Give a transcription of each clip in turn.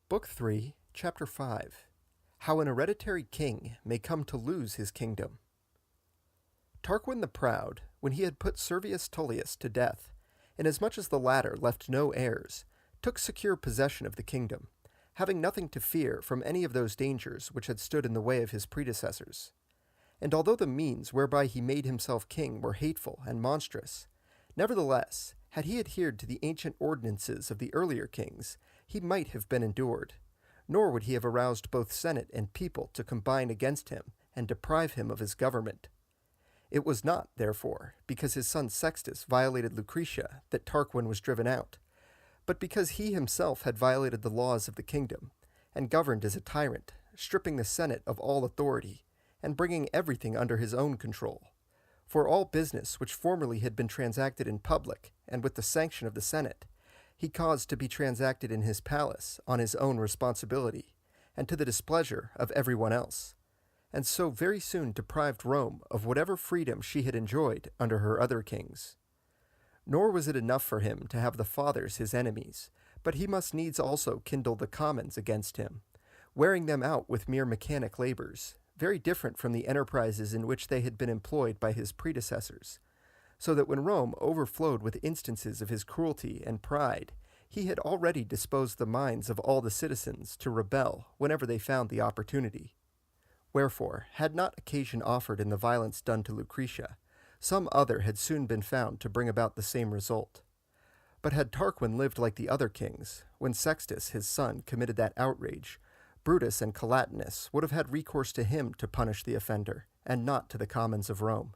Book 3, Chapter 5. How an Hereditary King May Come to Lose His Kingdom. Tarquin the Proud, when he had put Servius Tullius to death, inasmuch as the latter left no heirs, took secure possession of the kingdom, having nothing to fear from any of those dangers which had stood in the way of his predecessors. And although the means whereby he made himself king were hateful and monstrous, nevertheless, had he adhered to the ancient ordinances of the earlier kings, he might have been endured, nor would he have aroused both Senate and people to combine against him and deprive him of his government. It was not, therefore, because his son Sextus violated Lucretia that Tarquin was driven out, but because he himself had violated the laws of the kingdom, and governed as a tyrant, stripping the Senate of all authority, and bringing everything under his own control. For all business which formerly had been transacted in public, and with the sanction of the Senate, he caused to be transacted in his palace on his own responsibility, and to the displeasure of everyone else, and so very soon deprived Rome of whatever freedom she had enjoyed under her other kings. Nor was it enough for him to have the fathers his enemies, but he must needs also kindle the commons against him, wearing them out with mere mechanic labors, very different from the enterprises in which they had been employed by his predecessors, so that when Rome overflowed with instances of his cruelty and pride, he had already disposed the minds of all the citizens to rebel whenever they found the opportunity. Wherefore, had not occasion offered in the violence done to Lucretia, some other had soon been found to bring about the same result. But had Tarquin lived like the other kings, when Sextus his son committed that outrage, Brutus and Collatinus would have had recourse to him to punish the offender, and not to the commons of Rome.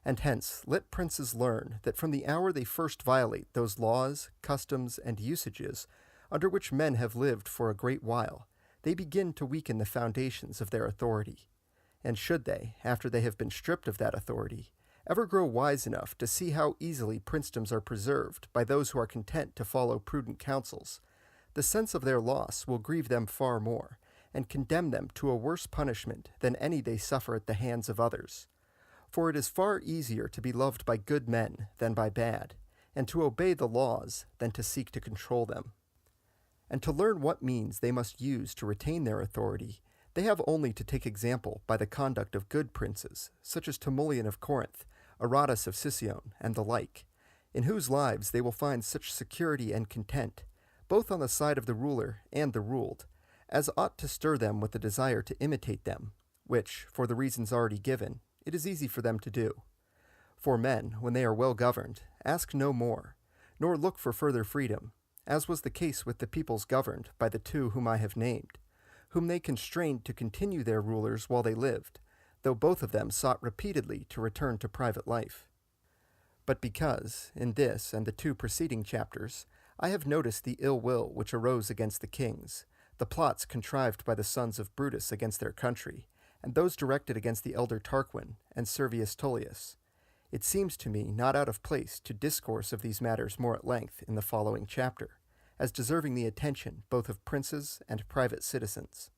And hence let princes learn that from the hour they first violate those laws, customs, and usages under which men have lived for a great while, they begin to weaken the foundations of their authority. And should they, after they have been stripped of that authority, ever grow wise enough to see how easily princedoms are preserved by those who are content to follow prudent counsels, the sense of their loss will grieve them far more, and condemn them to a worse punishment than any they suffer at the hands of others. For it is far easier to be loved by good men than by bad, and to obey the laws than to seek to control them. And to learn what means they must use to retain their authority, they have only to take example by the conduct of good princes, such as Timoleon of Corinth, Aratus of Sicyon, and the like, in whose lives they will find such security and content, both on the side of the ruler and the ruled, as ought to stir them with the desire to imitate them, which, for the reasons already given, it is easy for them to do. For men, when they are well governed, ask no more, nor look for further freedom, as was the case with the peoples governed by the two whom I have named, whom they constrained to continue their rulers while they lived, though both of them sought repeatedly to return to private life. But because, in this and the two preceding chapters, I have noticed the ill will which arose against the kings, the plots contrived by the sons of Brutus against their country, and those directed against the elder Tarquin and Servius Tullius, it seems to me not out of place to discourse of these matters more at length in the following chapter, as deserving the attention both of princes and private citizens.